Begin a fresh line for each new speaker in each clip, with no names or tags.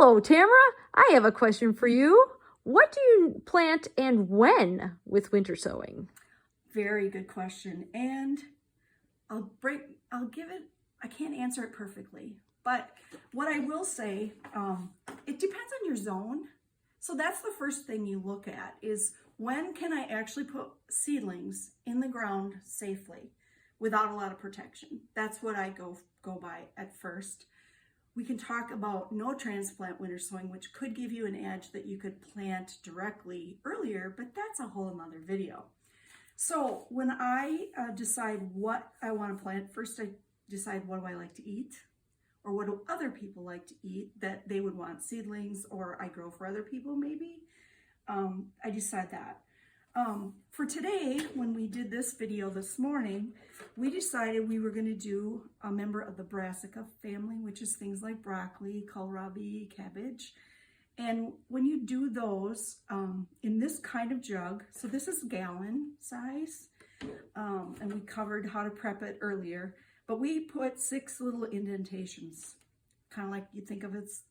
Hello, Tamara. I have a question for you. What do you plant and when with winter sowing?
Very good question. And I can't answer it perfectly, but what I will say, it depends on your zone. So that's the first thing you look at is when can I actually put seedlings in the ground safely without a lot of protection? That's what I go by at first. We can talk about no transplant winter sowing, which could give you an edge that you could plant directly earlier, but that's a whole nother video. So when I decide what I want to plant, first I decide what do I like to eat, or what do other people like to eat that they would want seedlings, or I grow for other people maybe. I decide that. For today, when we did this video this morning, we decided we were going to do a member of the brassica family, which is things like broccoli, kohlrabi, cabbage. And when you do those in this kind of jug, so this is gallon size, and we covered how to prep it earlier, but we put 6 little indentations, kind of like you think of it as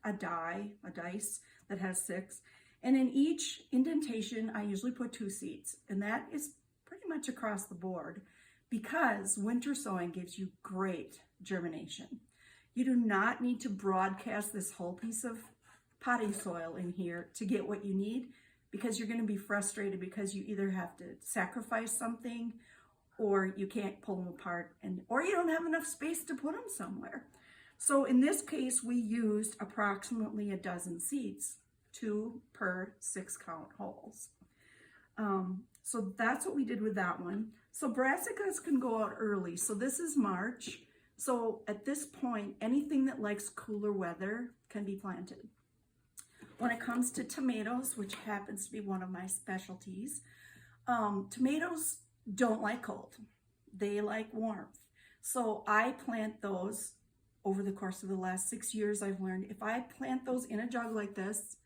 a dice that has 6. And in each indentation, I usually put 2 seeds, and that is pretty much across the board because winter sowing gives you great germination. You do not need to broadcast this whole piece of potting soil in here to get what you need, because you're going to be frustrated because you either have to sacrifice something or you can't pull them apart, or you don't have enough space to put them somewhere. So in this case, we used approximately a dozen seeds, 2 per 6 count holes. So that's what we did with that one. So brassicas can go out early. So this is March. So at this point, anything that likes cooler weather can be planted. When it comes to tomatoes, which happens to be one of my specialties, tomatoes don't like cold. They like warmth. So I plant those over the course of the last 6 years. I've learned if I plant those in a jug like this,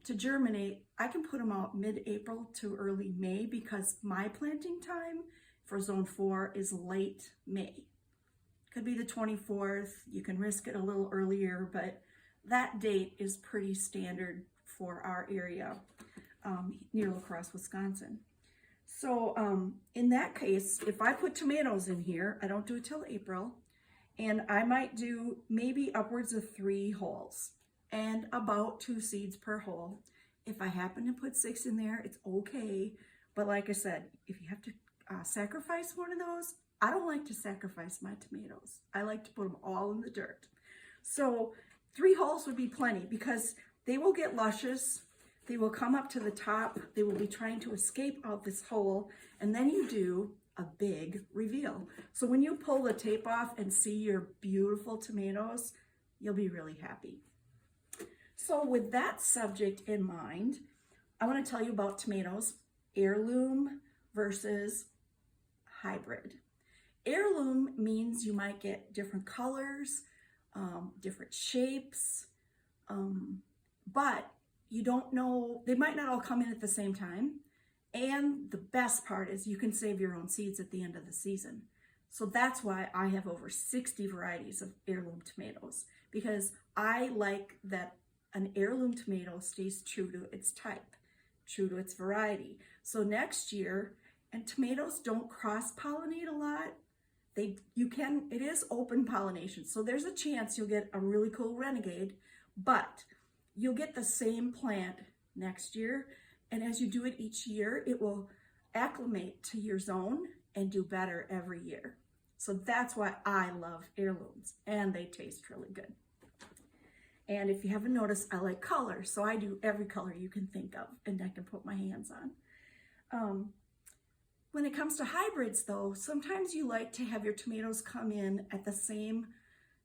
to germinate, I can put them out mid-April to early May, because my planting time for zone 4 is late May. Could be the 24th. You can risk it a little earlier, but that date is pretty standard for our area near La Crosse, Wisconsin. So in that case, if I put tomatoes in here, I don't do it till April, and I might do maybe upwards of 3 holes and about 2 seeds per hole. If I happen to put 6 in there, it's okay. But like I said, if you have to sacrifice one of those, I don't like to sacrifice my tomatoes. I like to put them all in the dirt. So 3 holes would be plenty, because they will get luscious. They will come up to the top. They will be trying to escape out this hole. And then you do a big reveal. So when you pull the tape off and see your beautiful tomatoes, you'll be really happy. So with that subject in mind, I want to tell you about tomatoes, heirloom versus hybrid. Heirloom means you might get different colors, different shapes, but you don't know, they might not all come in at the same time. And the best part is you can save your own seeds at the end of the season. So that's why I have over 60 varieties of heirloom tomatoes, because I like that an heirloom tomato stays true to its type, true to its variety. So next year, and tomatoes don't cross-pollinate a lot. It is open pollination. So there's a chance you'll get a really cool renegade, but you'll get the same plant next year. And as you do it each year, it will acclimate to your zone and do better every year. So that's why I love heirlooms, and they taste really good. And if you haven't noticed, I like color. So I do every color you can think of and I can put my hands on. When it comes to hybrids though, sometimes you like to have your tomatoes come in at the same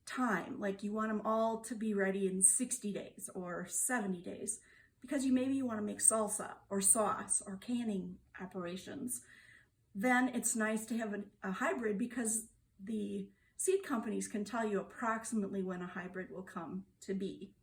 time. Like you want them all to be ready in 60 days or 70 days, because maybe you want to make salsa or sauce or canning operations. Then it's nice to have a hybrid, because the seed companies can tell you approximately when a hybrid will come to be.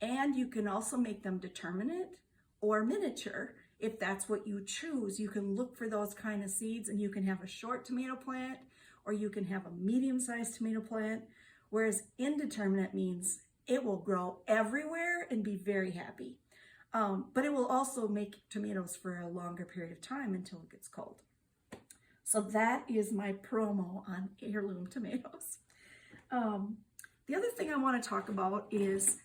And you can also make them determinate or miniature. If that's what you choose, you can look for those kind of seeds, and you can have a short tomato plant or you can have a medium-sized tomato plant. Whereas indeterminate means it will grow everywhere and be very happy. But it will also make tomatoes for a longer period of time until it gets cold. So that is my promo on heirloom tomatoes. The other thing I want to talk about is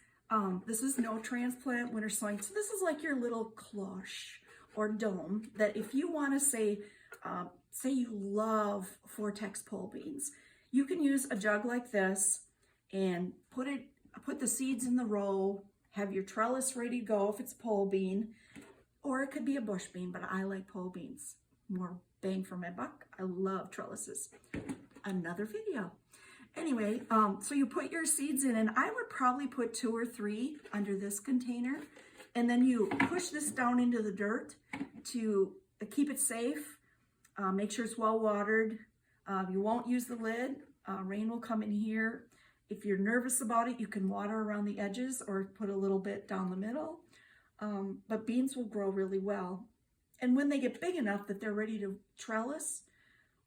this is no transplant winter sowing. So this is like your little cloche or dome that if you want to say you love Vortex pole beans, you can use a jug like this and put the seeds in the row, have your trellis ready to go if it's pole bean, or it could be a bush bean, but I like pole beans. More bang for my buck. I love trellises. Another video. Anyway, so you put your seeds in, and I would probably put 2 or 3 under this container, and then you push this down into the dirt to keep it safe. Make sure it's well watered. You won't use the lid. Rain will come in here. If you're nervous about it, you can water around the edges or put a little bit down the middle. But beans will grow really well. And when they get big enough that they're ready to trellis,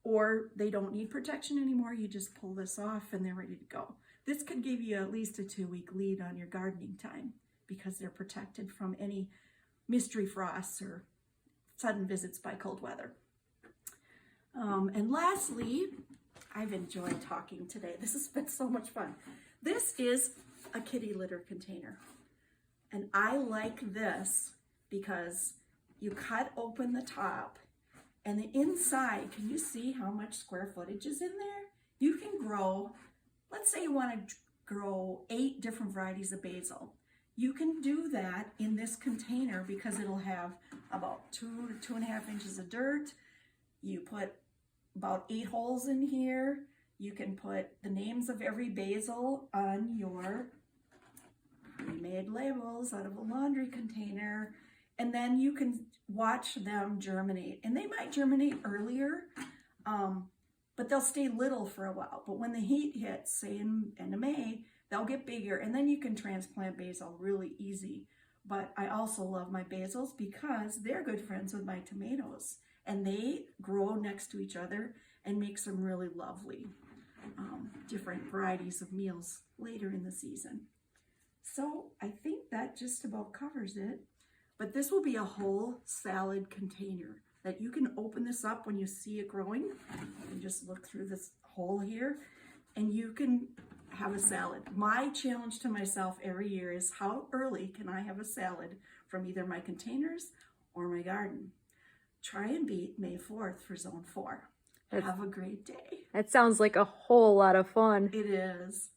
or they don't need protection anymore, you just pull this off and they're ready to go. This could give you at least a 2-week lead on your gardening time because they're protected from any mystery frosts or sudden visits by cold weather. And lastly, I've enjoyed talking today. This has been so much fun. This is a kitty litter container. And I like this because you cut open the top and the inside, can you see how much square footage is in there? You can grow, let's say you want to grow 8 different varieties of basil. You can do that in this container because it'll have about 2 to 2.5 inches of dirt. You put about 8 holes in here. You can put the names of every basil on your pre-made labels out of a laundry container. And then you can watch them germinate. And they might germinate earlier, but they'll stay little for a while. But when the heat hits, say in end of May, they'll get bigger. And then you can transplant basil really easy. But I also love my basils because they're good friends with my tomatoes. And they grow next to each other and make some really lovely different varieties of meals later in the season. So I think that just about covers it. But this will be a whole salad container that you can open this up when you see it growing. You can just look through this hole here and you can have a salad. My challenge to myself every year is how early can I have a salad from either my containers or my garden. Try and beat May 4th for Zone 4. Have a great day.
That sounds like a whole lot of fun.
It is.